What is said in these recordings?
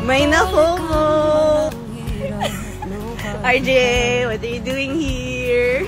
May na-FOMO! RJ, what are you doing here?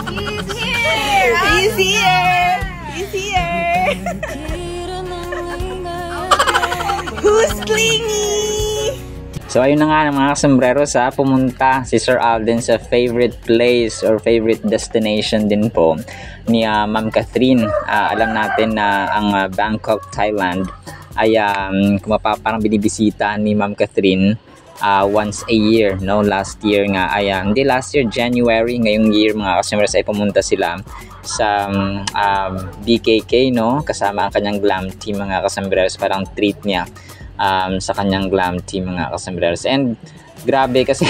He's here! He's here! He's here! Who's clingy? So ayun na nga mga kasombrero, sa pumunta si Sir Alden sa favorite place or favorite destination din po ni Ma'am Catherine. Alam natin na ang Bangkok, Thailand ay parang binibisita ni Ma'am Catherine once a year, no? Last year nga ay hindi last year, January, ngayong year mga kasombrero ay pumunta sila sa BKK, no? Kasama ang kanyang glam team mga kasombrero, parang treat niya sa kanyang glam team mga kasombrero. And grabe kasi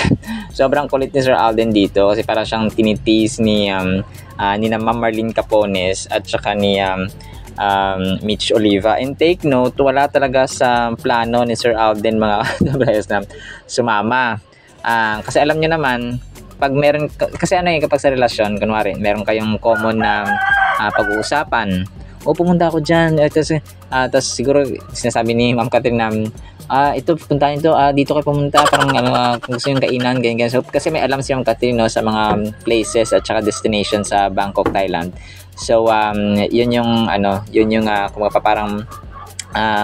sobrang kulit ni Sir Alden dito kasi parang siyang tinitease ni na Ma'am Marlene Capones at saka ni Mitch Oliva. And take note, wala talaga sa plano ni Sir Alden mga kasombrero na sumama. Kasi alam niyo naman, pag meron, kasi kapag sa relasyon, kunwari, meron kayong common na pag-uusapan, pumunta ako dyan. Tapos siguro sinasabi ni Ma'am Catherine na ito, puntahan ito, dito kayo pumunta, parang kung gusto yung kainan, ganyan. So, kasi may alam si Ma'am Catherine, no, sa mga places at saka destination sa Bangkok, Thailand. So yun yung kung parang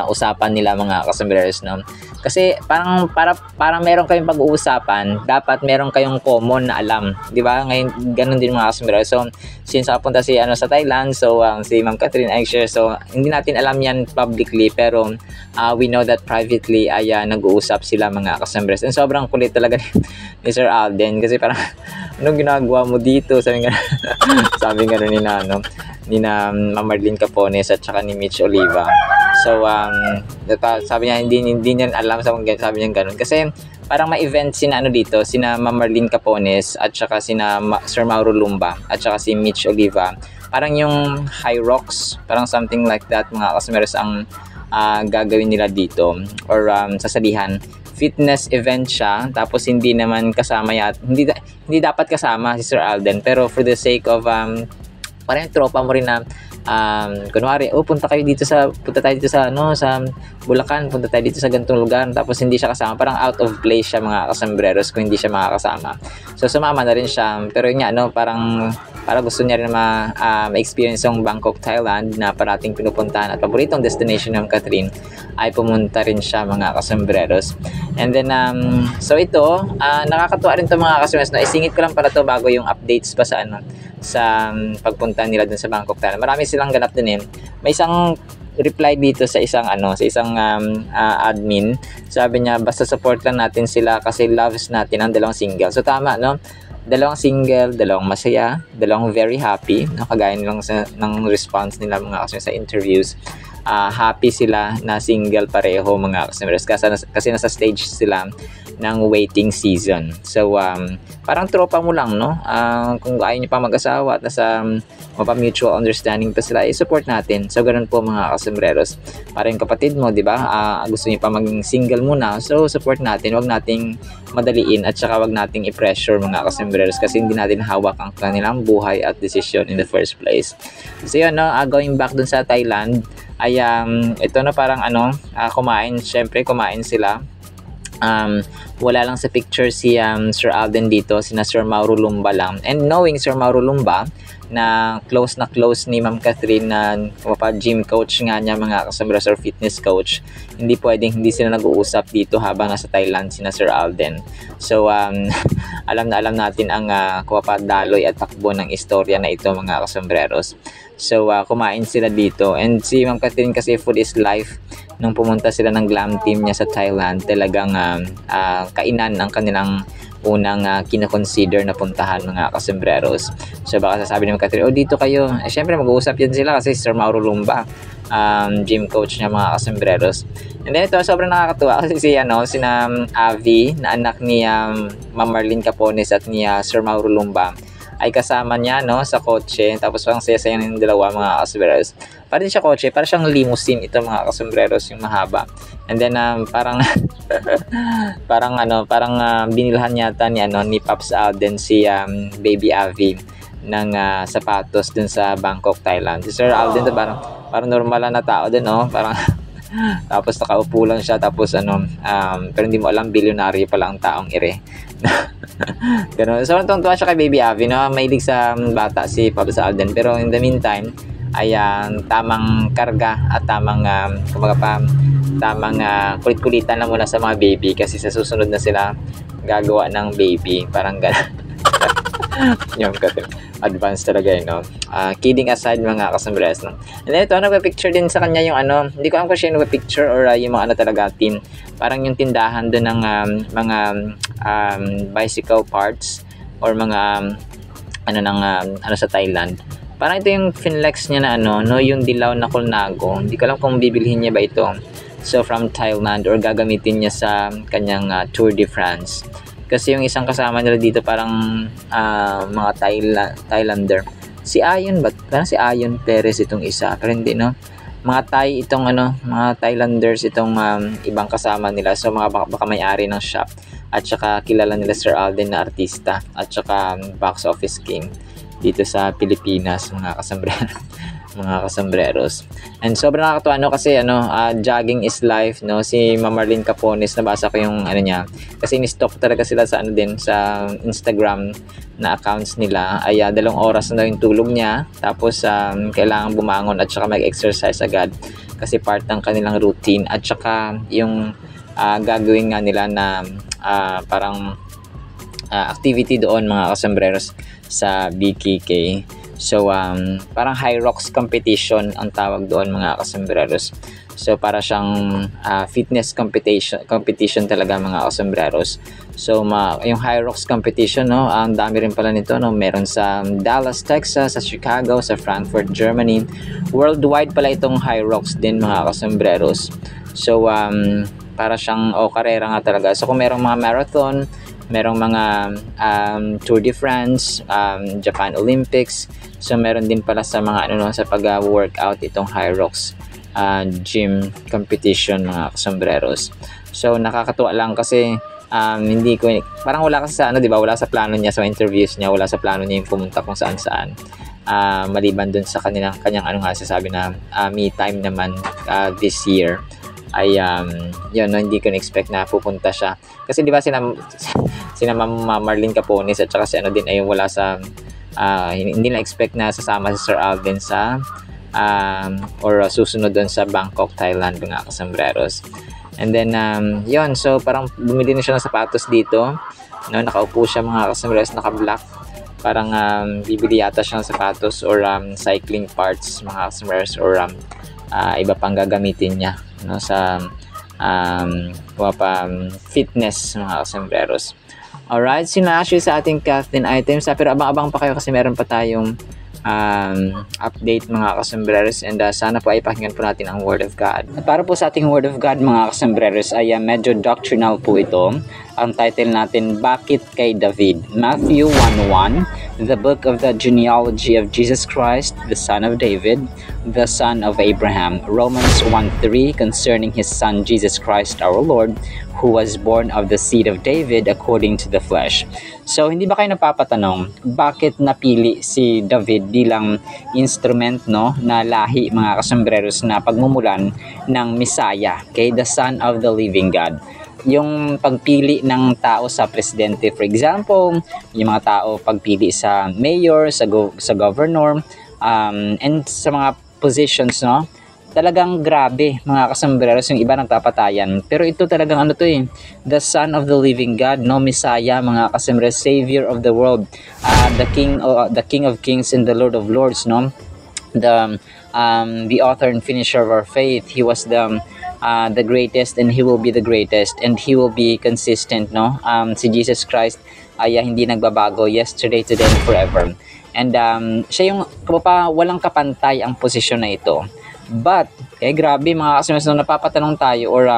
usapan nila mga kasombrero, no? Kasi parang meron kayong pag-uusapan, dapat meron kayong common na alam, 'di ba? Ngayon ganun din mga kasombrero. So since punta si sa Thailand, so si Ma'am Catherine ay share, so hindi natin alam yan publicly, pero we know that privately ay nag-uusap sila mga kasombrero. And sobrang kulit talaga ni Sir Alden kasi parang anong ginagawa mo dito, sabi nga ni Ma'am Marlene Capones at saka ni Mitch Oliva. So sabi niya hindi niya alam, sabi niya gano'n kasi parang may event sina dito, sina Ma'am Marlene Capones at saka sina Sir Mauro Lumba at saka si Mitch Oliva. Parang yung High Rocks, parang something like that mga kasombrero ang gagawin nila dito or sasalihan. Fitness event siya, tapos hindi naman kasama hindi dapat kasama si Sir Alden, pero for the sake of parang tropa mo rin na kunwari, punta tayo dito sa sa Bulacan, punta tayo dito sa ganitong lugar, tapos hindi siya kasama, parang out of place siya mga kasombreros kung hindi siya makakasama. So sumama na rin siya, pero yun nga, parang gusto niya rin ma-experience yung Bangkok, Thailand na parating pinupuntahan at paboritong destination ng Catherine, ay pumunta rin siya mga kasombreros. And then so ito, nakakatuwa rin to mga kasombreros, no? Isingit ko lang para to bago yung updates pa sa pagpunta nila dun sa Bangkok, Thailand. Marami silang ganap din. May isang reply dito sa isang admin. Sabi niya, basta support lang natin sila kasi loves natin ang dalawang single. So tama, no? Dalawang single, dalawang masaya, dalawang very happy, no? Kagaya nilang ng response nila mga kasi sa interviews. Happy sila na single pareho mga customers kasi nasa stage sila ng waiting season. So parang tropa mo lang, no? Kung ayaw niyo pa mag-asawa at nasa mutual understanding pa sila, i-support natin. So ganun po mga kasomreros. Para yung kapatid mo, di ba? Gusto niyo pa maging single muna, so support natin. Wag nating madaliin at saka wag nating i-pressure mga kasomreros kasi hindi natin hawak ang kanilang buhay at decision in the first place. So yun, no? Going back dun sa Thailand, ay ito na parang kumain sila. Wala lang sa picture si Sir Alden dito, sina Sir Mauro Lumba lang. And knowing Sir Mauro Lumba na close ni Ma'am Catherine na gym coach nga niya mga kasomreros or fitness coach, hindi sila nag-uusap dito habang nasa Thailand sina Sir Alden. So alam natin ang daloy at takbo ng istorya na ito mga kasombreros. So kumain sila dito, and si Ma'am Catherine kasi food is life. Nung pumunta sila ng glam team niya sa Thailand, talagang kainan ang kanilang unang kinoconsider na puntahan mga kasombreros. So baka sasabi ni Ma'am Catherine, dito kayo. Syempre mag-uusap yan sila kasi Sir Mauro Lumba, gym coach niya mga kasombreros. And then ito, sobrang nakakatuwa kasi sina Avi na anak ni Ma'am Marlene Capones at ni Sir Mauro Lumba ay kasama niya sa kotse, tapos parang saya-saya ng dalawa mga kasombreros. Para din siya kotse, para siyang limousine ito mga kasombreros, yung mahaba. And then parang binilhan yata ni Pops Alden si Baby Avi ng sapatos dun sa Bangkok, Thailand. Si Sir Alden parang normal na tao din, parang Tapos nakaupo lang siya, tapos pero hindi mo alam, bilyonaryo pala ang taong ire. Ganun. So, natutuwa siya kay Baby Avi, no? Mahilig sa bata si Papa Alden, pero in the meantime, ay tamang karga at tamang kulit-kulitan lang muna sa mga baby, kasi sa susunod na sila gagawa ng baby, parang gano'n. Yung advance talaga yun, no? Kidding aside, mga kasambres, no? And then ito, nagpa-picture din sa kanya yung hindi ko alam kung siya yung nagpa-picture or yung mga talaga team, parang yung tindahan doon ng mga bicycle parts or mga sa Thailand. Parang ito yung Finlex niya na no, yung dilaw na Colnago. Hindi ko alam kung bibilhin niya ba ito. So from Thailand, or gagamitin niya sa kanyang Tour de France. Kasi yung isang kasama nila dito parang mga Thailander. Si Ayon ba? Parang si Ayon Perez itong isa. Pero hindi, no? Mga Thai itong mga Thailanders itong ibang kasama nila. So mga baka may-ari ng shop. At saka kilala nila Sir Alden na artista. At saka box office king dito sa Pilipinas, mga kasambreros. And sobrang nakakatuwa, no, kasi jogging is life, no. Si Ma'am Marlene Capones, nabasa ko yung niya, kasi ni-stalk talaga sila sa din sa Instagram na accounts nila. Ay 2 oras na yung tulog niya, tapos kailangan bumangon at saka mag-exercise agad kasi part ng kanilang routine, at saka yung gagawin nga nila na parang activity doon, mga kasambreros, sa BKK. So parang high rocks competition ang tawag doon, mga kasambreros. So para siyang fitness competition talaga, mga kasambreros. So yung high rocks competition, no, ang dami rin pala nito, no. Meron sa Dallas, Texas, sa Chicago, sa Frankfurt, Germany. Worldwide pala itong high rocks din, mga kasambreros. So para siyang karera nga talaga. So kung merong mga marathon, merong mga Tour de France, Japan Olympics. So meron din pala sa mga sa pag-workout itong high rocks gym competition, mga kasambreros. So nakakatuwa lang kasi hindi ko, parang wala kasi sa di ba, wala sa plano niya sa interviews niya, wala sa plano niya yung pumunta kung saan maliban dun sa kanyang sasabi na me time naman this year. Ay yun, no, hindi ko na-expect na pupunta siya kasi di ba sina Ma'am Marlene Capones at saka si din ay wala sa hindi na-expect na sasama si Sir Alden sa or susunod doon sa Bangkok, Thailand, mga kasambreros. And then yun, so parang bumili na siya ng sapatos dito, no, nakaupo siya, mga kasambreros, naka-black, parang bibili yata siya ng sapatos or cycling parts, mga kasambreros, or iba pang gagamitin niya, no, sa fitness, mga kasambreros. Alright, actually sa ating Kathleen items, pero abang-abang pa kayo kasi meron pa tayong update, mga kasambreros, and sana po ay pakinggan po natin ang Word of God. At para po sa ating Word of God, mga kasambreros, ay medyo doctrinal po ito. Ang title natin, Bakit kay David? Matthew 1:1, the book of the genealogy of Jesus Christ, the son of David, the son of Abraham. Romans 1:3, concerning his son Jesus Christ our Lord, who was born of the seed of David according to the flesh. So, hindi ba kayo napapatanong, bakit napili si David bilang instrument, no, na lahi, mga kasambreros, na pagmumulan ng Messiah, the son of the living God? Yung pagpili ng tao sa presidente, for example, yung mga tao pagpili sa mayor, sa governor, and sa mga positions, no, talagang grabe, mga kasambreros, yung iba nagpapatayan. Pero ito talagang the son of the living God, no, Messiah, mga kasambreros, Savior of the world, the King of Kings and the Lord of Lords, no, the author and finisher of our faith. He was the greatest, and he will be the greatest, and he will be consistent, no. Si Jesus Christ ay hindi nagbabago, yesterday, today, and forever. And siya yung walang kapantay ang posisyon na ito. But grabe, mga kasambreros, no, napapatanong tayo, or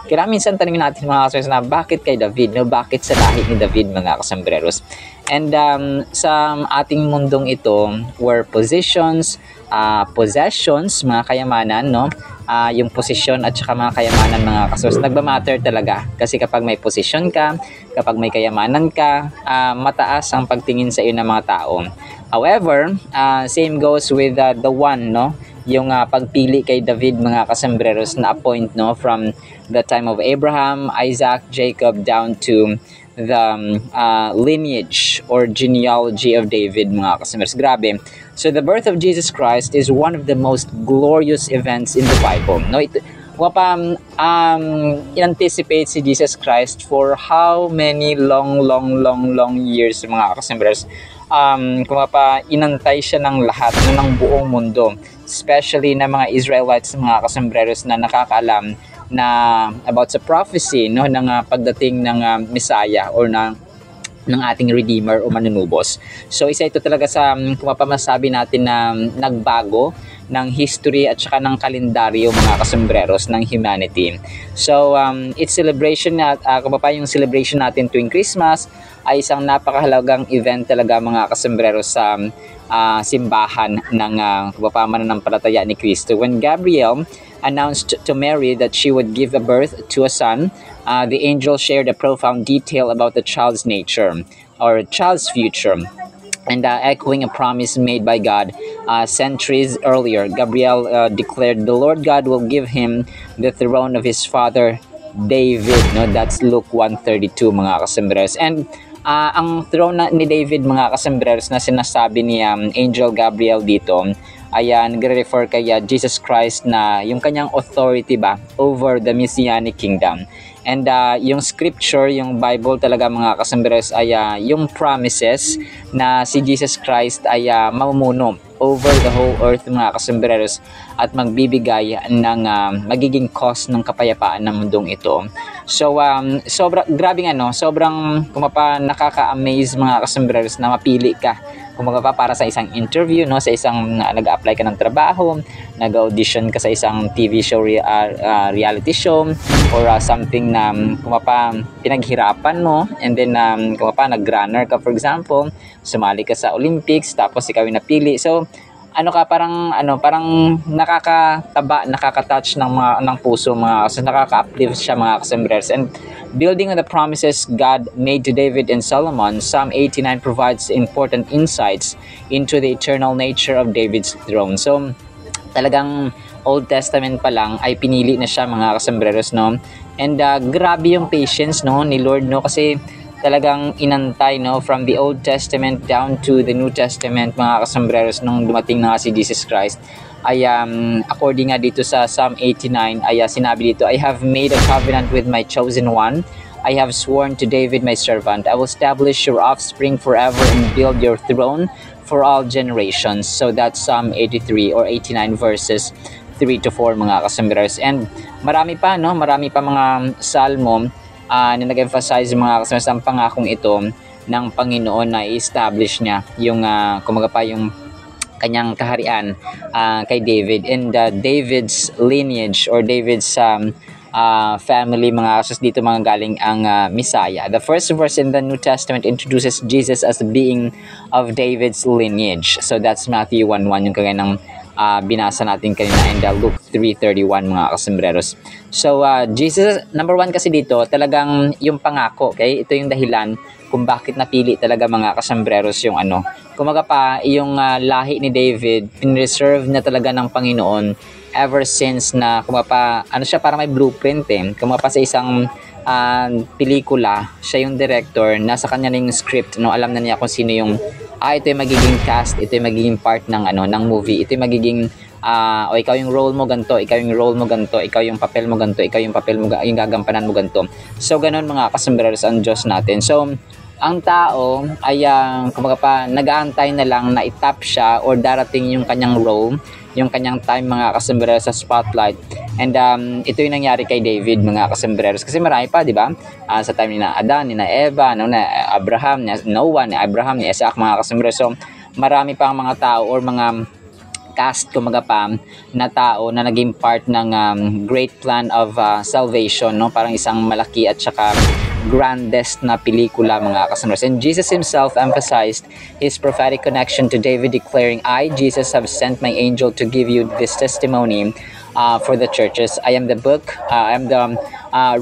kaya minsan tanongin natin, mga kasambreros, na bakit kay David, no, bakit sa lahi ni David, mga kasambreros. And sa ating mundong ito, where possessions, mga kayamanan, no, yung posisyon at saka mga kayamanan, mga kasambreros, nagmamatter talaga. Kasi kapag may posisyon ka, kapag may kayamanan ka, mataas ang pagtingin sa iyo ng mga tao. However, same goes with the one, no, yung pagpili kay David mga kasembreros na appoint no from the time of Abraham, Isaac, Jacob down to the lineage or genealogy of David mga kasembreros. Grabe. So the birth of Jesus Christ is one of the most glorious events in the Bible. No, in-anticipate si Jesus Christ for how many long years mga kasembreros. Inantay siya ng lahat ng buong mundo, especially na mga Israelites mga kasembreros na nakakaalam na about sa prophecy no ng pagdating ng Messiah or ng ating Redeemer o manunubos. So isa ito talaga sa masabi natin na nagbago ng history at saka ng kalendaryo mga kasembreros ng humanity. So it's celebration na yung celebration natin tuwing Christmas ay isang napakahalagang event talaga mga kasembreros sa simbahan ng mananampalataya ni Cristo. When Gabriel announced to Mary that she would give a birth to a son, the angel shared a profound detail about the child's nature or child's future. And echoing a promise made by God centuries earlier, Gabriel declared the Lord God will give him the throne of his father David. No, that's Luke 1:32 mga kasembreros. And ang throne ni David mga kasembreros na sinasabi ni Angel Gabriel dito ay nagre-refer kay Jesus Christ na yung kanyang authority ba over the Messianic kingdom. And yung scripture, yung Bible talaga mga kasembreros ay yung promises na si Jesus Christ ay mamumuno over the whole earth mga kasembreros at magbibigay ng magiging cause ng kapayapaan ng mundong ito. So sobrang nakaka-amaze mga kasembreros na mapili ka para sa isang interview no, sa isang nag-apply ka ng trabaho, nag-audition ka sa isang TV show, reality show or something na pinaghirapan mo, and then nag-runner ka for example, sumali ka sa Olympics tapos ikaw yung napili. So parang nakakataba, nakaka-touch ng puso mga kasi nakaka-uplift siya mga kasembreros. And building on the promises God made to David and Solomon, Psalm 89 provides important insights into the eternal nature of David's throne. So talagang Old Testament pa lang ay pinili na siya mga kasembreros no. And grabe yung patience no ni Lord no, kasi talagang inantay no from the Old Testament down to the New Testament mga kasembreros nung dumating na si Jesus Christ. Ay according nga dito sa Psalm 89 ay sinabi dito, I have made a covenant with my chosen one. I have sworn to David my servant, I will establish your offspring forever and build your throne for all generations. So that's Psalm 83 or 89 verses 3 to 4 mga kasembreros. And marami pa mga salmo na nag-emphasize mga kasembreros ang pangakong ito ng Panginoon na i-establish niya yung yung kanyang kaharian kay David and David's lineage or David's family mga kasus dito mga galing ang Messiah. The first verse in the New Testament introduces Jesus as being of David's lineage. So that's Matthew 1:1 yung kagaya ng binasa natin kanina, and Luke 3:31 mga kasembreros. So Jesus, number 1 kasi dito talagang yung pangako, okay? Ito yung dahilan kung bakit napili talaga mga kasembreros yung yung lahi ni David, pinreserve na talaga ng Panginoon ever since na siya para may blueprint sa isang pelikula, siya yung director, nasa kanya na yung script no, alam na niya kung sino yung ito yung magiging cast, ito yung magiging part ng ng movie, ito yung magiging ikaw yung role mo ganito, ikaw yung role mo ganito, ikaw yung papel mo ganito, ikaw yung papel mo yung gagampanan mo ganito. So ganun mga kasembreros ang Diyos natin. So ang tao ay nag-aantay na lang na itap siya or darating yung kanyang role, yung kanyang time mga kasembreros sa spotlight. And ito yung nangyari kay David mga kasembreros, kasi marami pa, di ba? Sa time ni na Adan, ni na Eva, na Abraham, ni Noah, ni Abraham, ni Isaac mga kasembreros. So marami pang mga tao or mga cast na tao na naging part ng great plan of salvation no, parang isang malaki at saka grandest na pelikula mga kasembreros. And Jesus himself emphasized his prophetic connection to David, declaring, I, Jesus, have sent my angel to give you this testimony for the churches. I am the book, I am the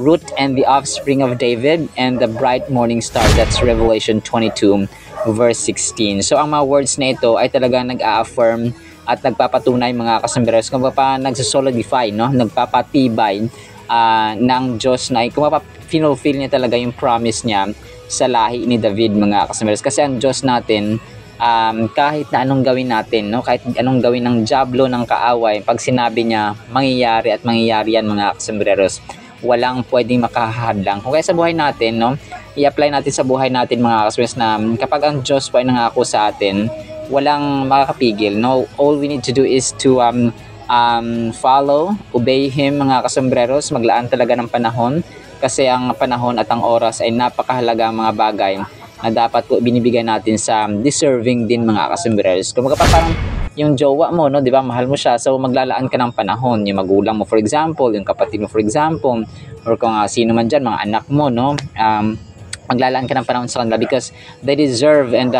root and the offspring of David and the bright morning star. That's Revelation 22 verse 16. So ang mga words na ito ay talagang nag-a-affirm at nagpapatunay mga kasambreros, kung pa nagsasolidify, no? Nagpapatibay ng Diyos na kung finulfill niya talaga yung promise niya sa lahi ni David mga kasambreros. Kasi ang Diyos natin, kahit na anong gawin natin, no? Kahit anong gawin ng diablo, ng kaaway, pag sinabi niya mangyayari at mangyayari yan mga kasambreros, walang pwedeng makahadlang. Kung kaya sa buhay natin, no, i-apply natin sa buhay natin mga kasambreros na kapag ang Diyos po ay nangako sa atin, walang makakapigil, no? All we need to do is to follow, obey Him mga kasambreros, maglaan talaga ng panahon, kasi ang panahon at ang oras ay napakahalaga mga bagay na dapat po binibigay natin sa deserving din mga kasambreros. Kung parang yung jowa mo, no, di ba, mahal mo siya, so maglalaan ka ng panahon, yung magulang mo for example, yung kapatid mo for example, or kung sino man dyan, mga anak mo, no, maglalaan ka ng panahon sa kanila because they deserve and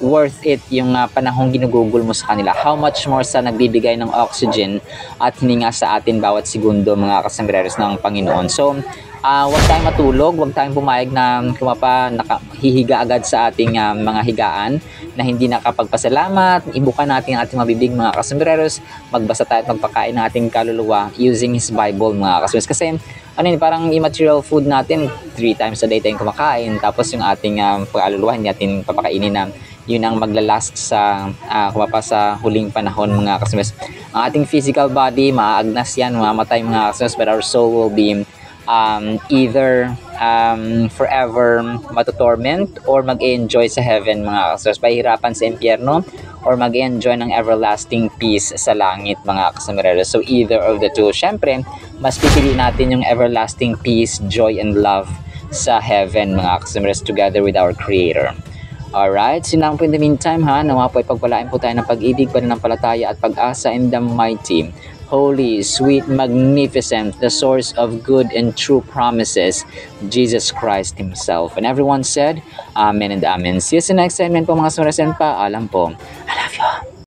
worth it yung panahong ginugugol mo sa kanila. How much more sa nagbibigay ng oxygen at hininga sa atin bawat segundo mga kasambreros ng Panginoon. So, huwag tayong matulog, huwag tayong pumayag na nakahihiga agad sa ating mga higaan na hindi nakapagpasalamat. Ibuka natin ang ating mabibig mga kasambreros, magbasa tayo at magpakain ng ating kaluluwa using His Bible mga kasambreros. Kasi parang immaterial food natin, 3 times a day tayong kumakain, tapos yung ating pag-aluluwa hindi natin papakainin na yun ang maglalast sa sa huling panahon mga kasambreros. Ang ating physical body, maaagnas yan, mamamatay mga kasambreros, but our soul will be either forever matutorment or mag-enjoy sa heaven mga kasambreros, pahirapan sa impyerno or mag-enjoy ng everlasting peace sa langit mga kasambreros. So either of the two. Syempre, mas pipili natin yung everlasting peace, joy, and love sa heaven mga kasambreros together with our Creator. Alright, so lang po in the meantime nawa po ipagpalain po tayo ng pag-ibig, pananampalataya at pag-asa in the mighty, holy, sweet, magnificent, the source of good and true promises, Jesus Christ Himself. And everyone said, Amen and Amen. See you sa next segment po mga kasambreros, and paalam po. I love you.